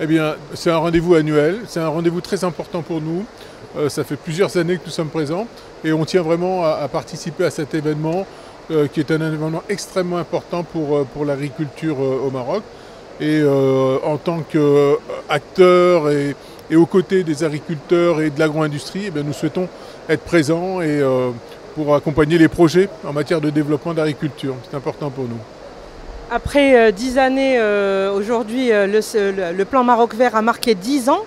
Eh bien, c'est un rendez-vous annuel, c'est un rendez-vous très important pour nous. Ça fait plusieurs années que nous sommes présents et on tient vraiment à participer à cet événement qui est un événement extrêmement important pour l'agriculture au Maroc. Et en tant qu'acteurs et aux côtés des agriculteurs et de l'agro-industrie, nous souhaitons être présents et, pour accompagner les projets en matière de développement d'agriculture. C'est important pour nous. Après 10 années, aujourd'hui, le plan Maroc Vert a marqué 10 ans.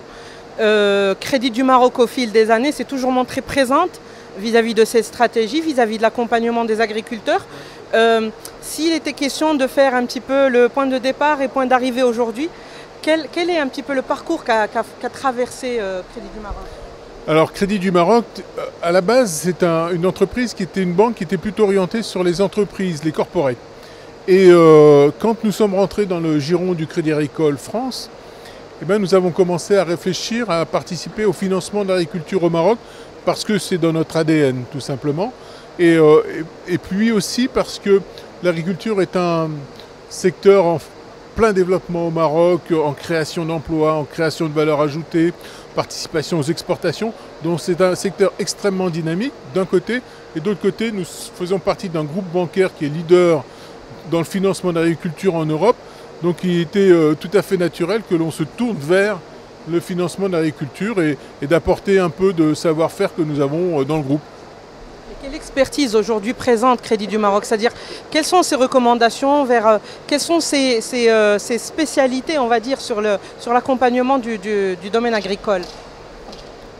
Crédit du Maroc au fil des années s'est toujours montrée présente vis-à-vis de cette stratégie, vis-à-vis de l'accompagnement des agriculteurs. S'il était question de faire un petit peu le point de départ et point d'arrivée aujourd'hui, quel est un petit peu le parcours qu'a traversé Crédit du Maroc? Alors Crédit du Maroc, à la base, c'est une entreprise qui était une banque qui était plutôt orientée sur les entreprises, les corporates. Et quand nous sommes rentrés dans le giron du Crédit Agricole France, nous avons commencé à réfléchir à participer au financement de l'agriculture au Maroc parce que c'est dans notre ADN tout simplement. Et puis aussi parce que l'agriculture est un secteur en plein développement au Maroc, en création d'emplois, en création de valeur ajoutée, participation aux exportations. Donc c'est un secteur extrêmement dynamique d'un côté. Et d'autre côté, nous faisons partie d'un groupe bancaire qui est leader dans le financement de l'agriculture en Europe. Donc il était tout à fait naturel que l'on se tourne vers le financement de l'agriculture et d'apporter un peu de savoir-faire que nous avons dans le groupe. Et quelle expertise aujourd'hui présente Crédit du Maroc? C'est-à-dire, quelles sont ses recommandations quelles sont ses spécialités, on va dire, sur l'accompagnement du domaine agricole?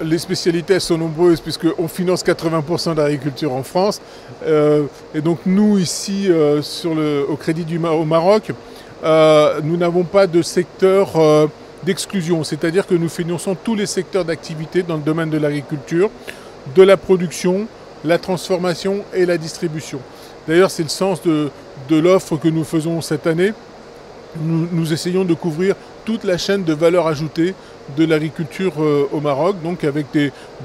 Les spécialités sont nombreuses puisqu'on finance 80% de l'agriculture en France. Et donc nous, ici, au Crédit au Maroc, nous n'avons pas de secteur d'exclusion, c'est-à-dire que nous finançons tous les secteurs d'activité dans le domaine de l'agriculture, de la production, la transformation et la distribution. D'ailleurs, c'est le sens de l'offre que nous faisons cette année. Nous essayons de couvrir toute la chaîne de valeur ajoutée de l'agriculture au Maroc, donc avec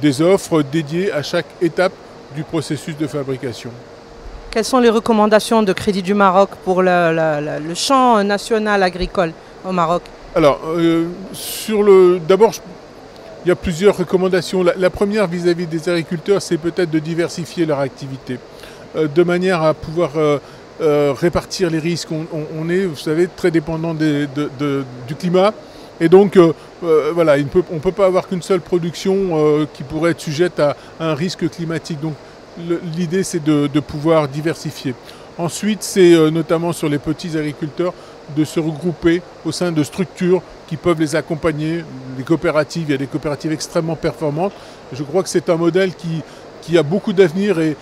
des offres dédiées à chaque étape du processus de fabrication. Quelles sont les recommandations de Crédit du Maroc pour le champ national agricole au Maroc? Alors, d'abord, il y a plusieurs recommandations. La première vis-à-vis des agriculteurs, c'est peut-être de diversifier leur activité, de manière à pouvoir répartir les risques. On est, vous savez, très dépendant du climat. Et donc, voilà, on ne peut pas avoir qu'une seule production qui pourrait être sujette à un risque climatique. Donc, l'idée, c'est de pouvoir diversifier. Ensuite, c'est notamment sur les petits agriculteurs de se regrouper au sein de structures qui peuvent les accompagner. Les coopératives, il y a des coopératives extrêmement performantes. Je crois que c'est un modèle qui a beaucoup d'avenir et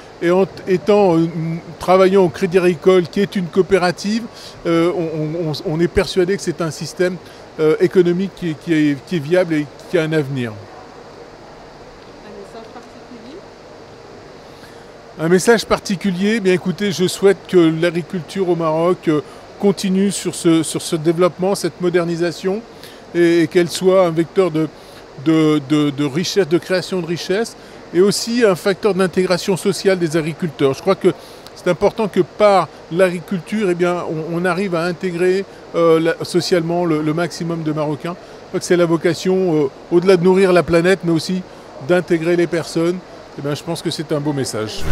travaillant au Crédit Agricole, qui est une coopérative, on est persuadé que c'est un système économique qui est viable et qui a un avenir. Un message particulier, bien écoutez, je souhaite que l'agriculture au Maroc continue sur ce développement, cette modernisation, et qu'elle soit un vecteur de richesse, de création de richesse, et aussi un facteur d'intégration sociale des agriculteurs. Je crois que c'est important que par l'agriculture, on arrive à intégrer socialement le maximum de Marocains. Je crois que c'est la vocation, au-delà de nourrir la planète, mais aussi d'intégrer les personnes. Je pense que c'est un beau message.